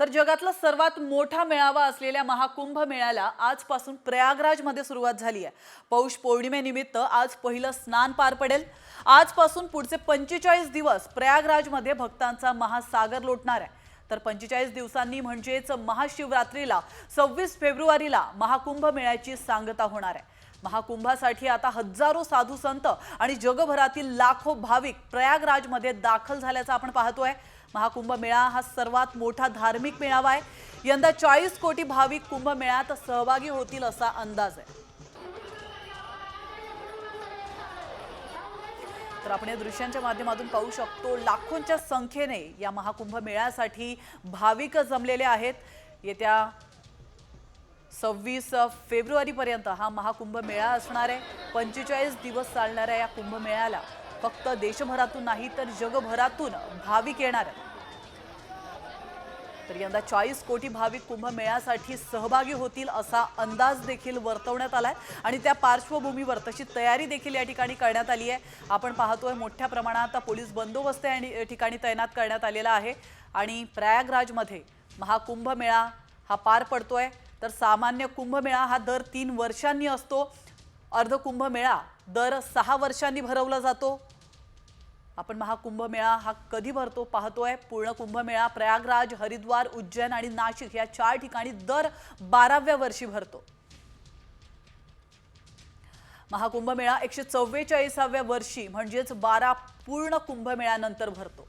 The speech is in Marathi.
तर जगातला सर्वात मोठा मेळावा असलेल्या महाकुंभ मेळ्याला आजपासून प्रयागराजमध्ये सुरुवात झाली आहे। पौष पौर्णिमेनिमित्त आज पहिलं स्नान पार पडेल। आजपासून पुढचे 45 दिवस प्रयागराजमध्ये भक्तांचा महासागर लोटणार आहे। तर 45 दिवसांनी म्हणजेच महाशिवरात्रीला 26 फेब्रुवारीला महाकुंभ मेळ्याची सांगता होणार आहे। महाकुंभासाठी आता हजारो साधू संत आणि जगभरातील लाखो भाविक प्रयागराजमध्ये दाखल झाल्याचं आपण पाहतोय। महाकुंभ मेळा हा सर्वात मोठा धार्मिक मेळावा आहे। यंदा 40 कोटी भाविक कुंभ मेळ्यात सहभागी होतील असा अंदाज आहे। तर आपण या दृश्यांच्या माध्यमातून पाहू शकतो लाखोंच्या संख्येने या महाकुंभ मेळ्यासाठी भाविक जमलेले आहेत। येत्या 26 फेब्रुवारी पर्यंत हा महाकुंभ मेळा असणार आहे। 45 दिवस चालणाऱ्या या कुंभ मेळ्याला फक्त देशभरातून नाही तर जगभरातून भाविक येणार आहेत। तर यंदा 40 कोटी भाविक कुंभ मेळ्यासाठी सहभागी होतील असा अंदाज देखील वर्तवण्यात आलाय आणि त्या पार्श्वभूमीवर तशी तयारी देखील या ठिकाणी करण्यात आली आहे। आपण पाहतोय मोठ्या प्रमाणात पोलीस बंदोबस्त या ठिकाणी तैनात करण्यात आलेला आहे आणि प्रयागराजमध्ये महाकुंभ मेळा हा पार पडतोय। तर सामान्य कुंभमेळा हा दर 3 वर्षांनी असतो। अर्ध कुंभमेळा दर 6 वर्षांनी भरवला जातो। आपण महाकुंभ मेळा हा कधी भरतो पाहतोय। पूर्ण कुंभमेळा प्रयागराज, हरिद्वार, उज्जैन आणि नाशिक या 4 ठिकाणी दर 12व्या वर्षी भरतो। महाकुंभ मेळा 144व्या वर्षी म्हणजेच 12 पूर्ण कुंभमेळ्यानंतर भरतो।